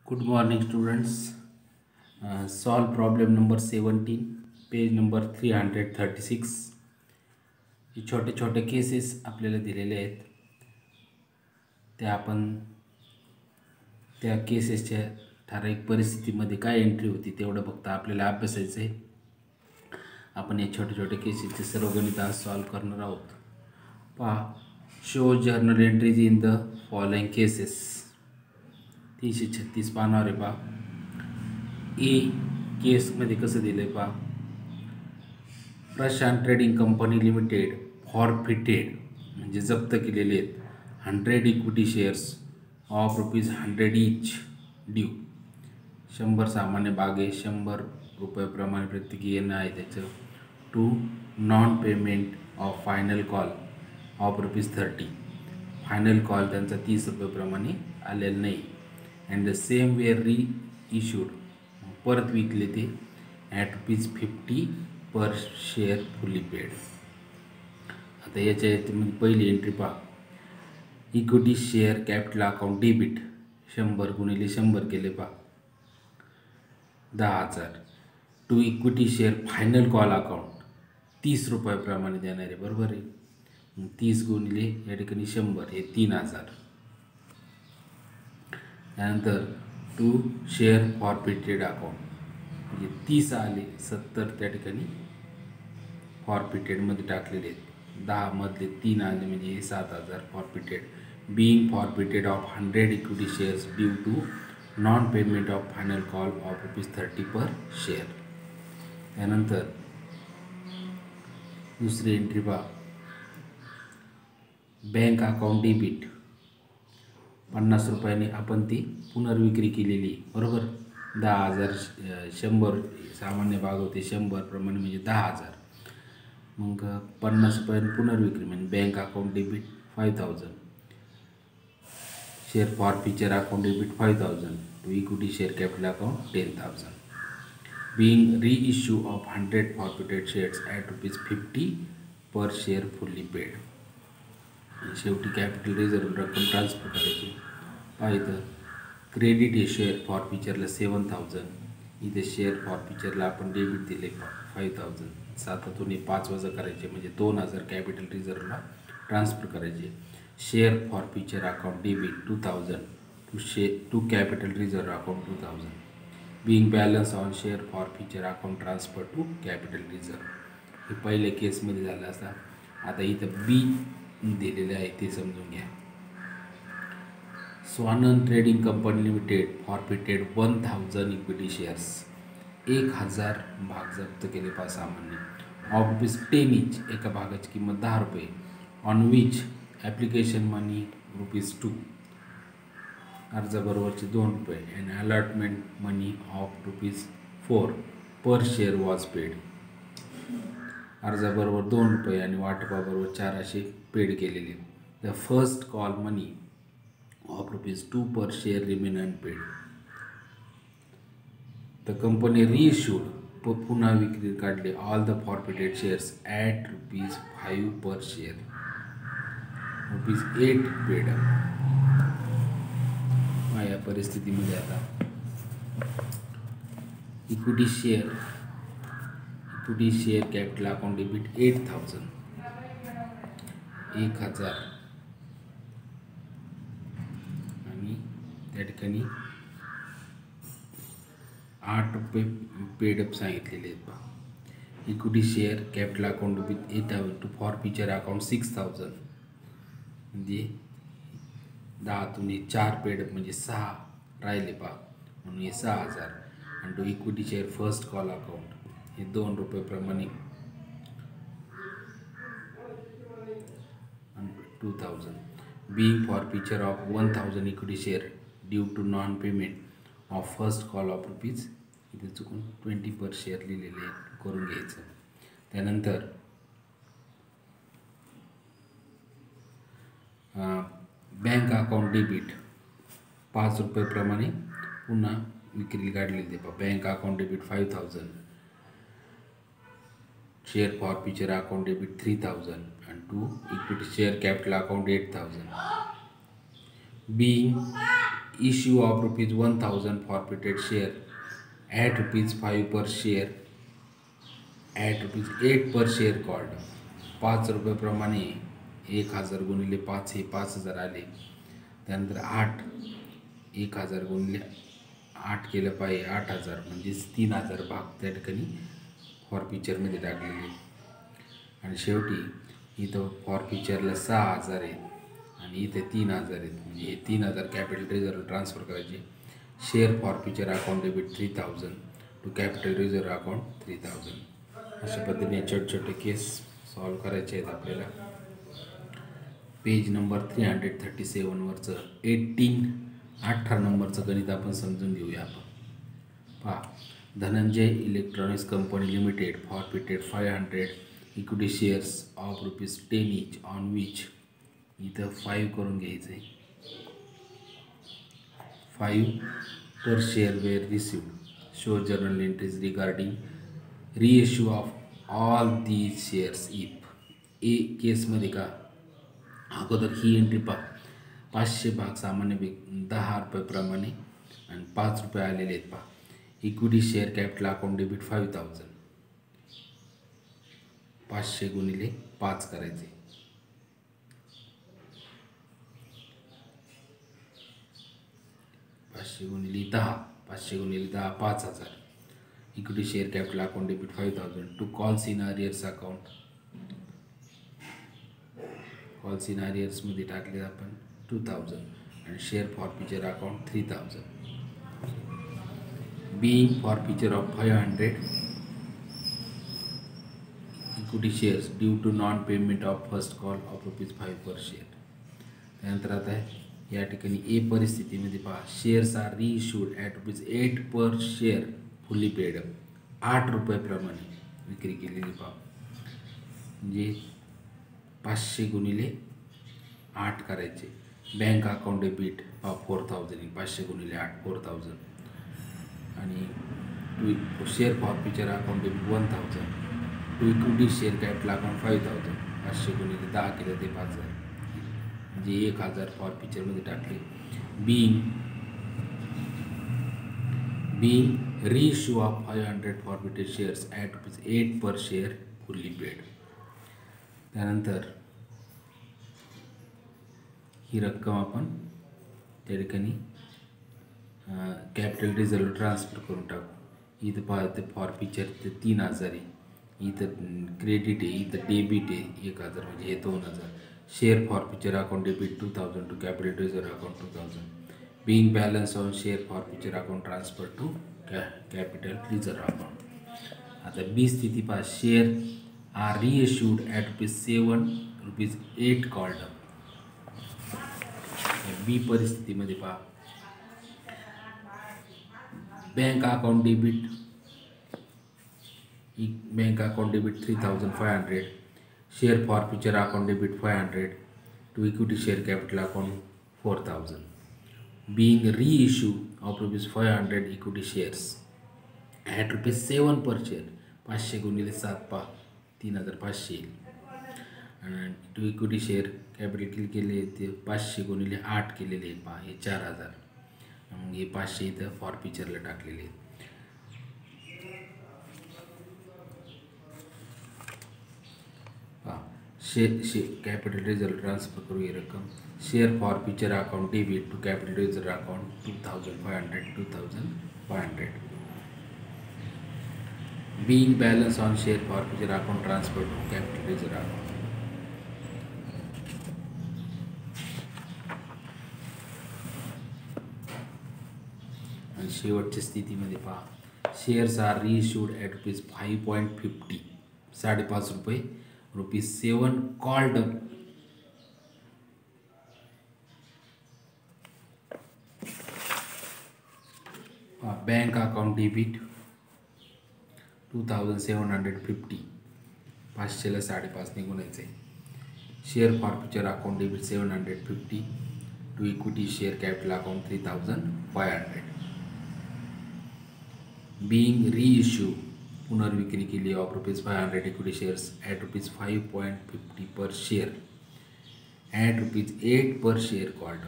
Good morning, students. Solve problem number 17, page number 336. हे छोटे छोटे केसेस आपल्याला दिलेले आहेत. ते आपण त्या केसेसच्या ठराविक परिस्थितीमध्ये काय एंट्री होती तेवढं फक्त आपल्याला अभ्यासायचं आहे. आपण हे छोटे छोटे केसेसचे सर्व गणित आज सॉल्व करणार आहोत. पहा, show journal entries in the following cases. 336 पानावर आहे. पहा, ए केसमध्ये कसं दिलं आहे. पहा, Prashant trading company limited forfeited म्हणजे जप्त केलेले आहेत 100 equity shares of ₹100 each due. 100 सामान्य भागे 100 रुपयाप्रमाणे प्रत्येकी येणं आहे त्याचं. To non payment of final call of ₹30. Final call त्यांचा 30 रुपयाप्रमाणे आलेला नाही. And the same were reissued परत विकले ते at ₹50 per share fully paid. आता याच्यामध्ये पहिली एंट्री पहा, equity share capital account debit 100 गुणिले 100 केले. पहा, 10,000. To equity share final call account 30 रुपयाप्रमाणे देणार आहे, बरोबर आहे. 30 गुणिले या ठिकाणी 100 हे 3,000. त्यानंतर टू शेअर फॉरफिटेड अकाउंट म्हणजे 30 आले, 70 त्या ठिकाणी फॉरफिटेडमध्ये टाकलेले आहेत. 10 मधले 3 आले म्हणजे हे 7,000 forfeited. Being forfeited of 100 equity shares due to non payment of final call of ₹30 per share. त्यानंतर दुसरी एंट्री पहा, बँक अकाउंट डेबिट 50 रुपयाने आपण ती पुनर्विक्री केलेली, बरोबर. 10,000 100 सामान्य भाग होते 100 प्रमाणे म्हणजे 10,000. मग 50 रुपयाने पुनर्विक्री म्हणजे bank account debit 5,000. Share forfeiture account debit 5,000. To equity share capital account 10,000. Being reissue of 100 forfeited shares at ₹50 per share fully paid. शेवटी कॅपिटल रिझर्व रक्कम ट्रान्सफर करायची. पाहिजे क्रेडिट हे शेअर फॉर फ्युचरला 7,000. इथे शेअर फॉर फ्युचरला आपण debit दिले 5,000. 7तून 5 वजा करायचे म्हणजे 2,000 कॅपिटल रिझर्वला ट्रान्सफर करायचे. Share forfeiture account debit 2,000 to capital reserve account 2,000. Being balance on share forfeiture account transfer to capital reserve. हे पहिल्या केसमध्ये झालं असता. आता इथं बी दिलेले आहे ते समजून घ्या. Swanand trading company limited forfeited 1,000 equity shares. 1,000 भाग जप्त केले. पाच सामान्य ऑफ ₹10 ईच. एका भागाची किंमत ₹10. On which application money ₹2. अर्जाबरोबरचे ₹2 and allotment money of ₹4 per share was paid. अर्जाबरोबर ₹2 आणि वाटपाबरोबर 4 असे पेड केलेले. The first call money of ₹2 per share remain unpaid. The company reissued पुन्हा विक्री काढले all the forfeited shares at ₹5 per share. ₹8 paid. या परिस्थितीमध्ये आता equity share capital account debit 8,000. 1,000 आणि त्या ठिकाणी ₹8 पेडअप सांगितलेले आहेत. पहा, equity share capital account debit 8,000 to forfeiture account 6,000 म्हणजे 10तून 4 पेडअप म्हणजे 6 राहिले. पहा, म्हणून हे 6,000. आणि to equity share first call account हे ₹2 प्रमाणे 2,000. Being forfeiture of 1,000 equity share due to non payment of first call of ₹. इथे चुकून 20 पर शेअर लिहिलेले करून घ्यायचं. त्यानंतर बँक अकाउंट डेबिट ₹5 प्रमाणे पुन्हा विक्री काढलेली ते. Bank account debit 5,000. Share forfeiture account debit 3,000 and to equity share capital account 8,000. Being issue of rupees 1000 forfeited share at rupees 5 per share at rupees 8 per share called 5 रुपये प्रमाणे 1000 गुणिले 5 हे 5000 आले. त्यानंतर 8 1000 गुणिले 8 केलं पाहिजे 8000 म्हणजेच 3000 भाग त्या ठिकाणी फॉरफिचरमध्ये टाकलेले. आणि शेवटी इथं फॉरफिचरला 6000 आहेत आणि इथे 3000 आहेत. म्हणजे हे 3000 कॅपिटल रिझर्व ट्रान्सफर करायचे. Share forfeiture account debit 3000 to capital reserve account 3000. अशा पद्धतीने छोटे छोटे केस सॉल्व करायचे आहेत आपल्याला. पेज नंबर 337वरचं 18 नंबरचं गणित आपण समजून घेऊया. आपण पहा, Dhananjay electronics company limited forfeited 500 equity shares of ₹10 each on which इथं 5 करून घ्यायचं आहे. 5 per share were received. Show journal entries regarding reissue of all these shares if ए केसमध्ये का अगोदर ही एंट्री पहा, 500 भाग सामान्य 10 रुपये आणि 5 रुपये आलेले आहेत. पहा, equity share capital account debit 5000 500 गुणिले 5 करायचे. 500 गुणिले 10 500 गुणिले 10 5000. Equity share capital account debit 5000 to calls in arrears account. Calls in आरियर्समध्ये टाकले आपण 2000 आणि share forfeiture account 3000. Being forfeiture of 500 equity shares due to non payment of first call of ₹5 per share. त्यानंतर आता या ठिकाणी ए परिस्थितीमध्ये पहा, shares are reissued at ₹8 per share fully paid. 8 रुपयाप्रमाणे विक्री केलेली. पहा, म्हणजे 500 गुणिले 8 करायचे. बँक अकाउंट डेबिट पहा 4000 500 गुणिले 8 4000 आणि to share forfeiture account debit 1000 to equity share capital account 5000 500 गुणिले 10 केलं ते 5000 म्हणजे 1000 फॉरफिचरमध्ये टाकले. being reissue of 500 forfeited shares at ₹8 per share fully paid. त्यानंतर ही रक्कम आपण त्या ठिकाणी कॅपिटल रिझर्व ट्रान्सफर करून टाकू. इथं पाहते फॉरफिचर ते 3000 आहे, इथं क्रेडिट आहे, इथं डेबिट आहे 1000 म्हणजे हे 2000. Share forfeiture account debit 2000 to capital reserve account 2000. being balance on share forfeiture account transfer to capital reserve account. आता बी स्थिती पहा, share are reissued at ₹7 ₹8 called. B परिस्थितीमध्ये पहा, bank account debit 3500 share forfeiture account debit 500 to equity share capital account 4000. being reissue of ₹500 equity shares at ₹7 per share 500 गुणिले 7 पहा 3500 येईल. आणि to equity share capital केले ते 500 गुणिले 8 केलेले पहा हे 4000. मग हे 500 इथं फॉरफिचरला टाकलेले आहेत. पहा, कॅपिटल रिझर्व ट्रान्सफर करू ही रक्कम. Share forfeiture account debit to capital reserve account 2500. being balance on share forfeiture account transfer to capital reserve account. आणि शेवटच्या स्थितीमध्ये पहा, shares are reissued at ₹5.50 ₹5.5 ₹7 called. Bank account debit 2750 500ला 5.5 गुणायचं आहे. Share forfeiture account debit 750 to equity share capital account 3500. being reissue पुनर्विक्री केली of ₹500 equity shares at ₹5.50 per share at ₹8 per share called.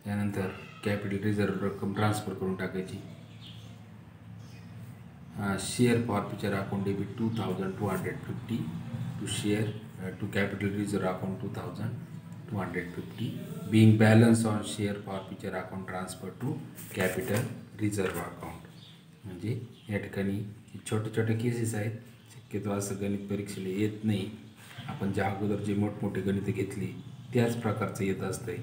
त्यानंतर कॅपिटल रिझर्व रक्कम transfer करून टाकायची. Share forfeiture account debit 2250 to share to capital reserve account 2250 being balance on share forfeiture account transfer to capital reserve account. म्हणजे या ठिकाणी छोटे छोटे cases आहेत. शक्यतो असं गणित परीक्षेला येत नाही. आपण ज्या अगोदर जे मोठमोठे गणित घेतली त्याच प्रकारचं येत असतंय.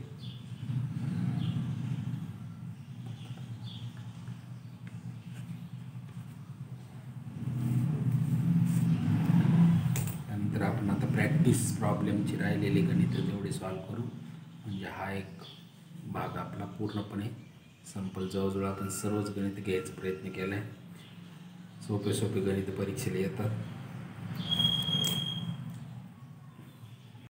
त्यानंतर आपण आता प्रॅक्टिस प्रॉब्लेमची राहिलेले गणित जेवढे सॉल्व करू, म्हणजे हा एक भाग आपला पूर्णपणे संपल. जवळजवळ आपण सर्वच गणित घ्यायचा प्रयत्न केला आहे. सोपे सोपे गणित परीक्षेला येतात.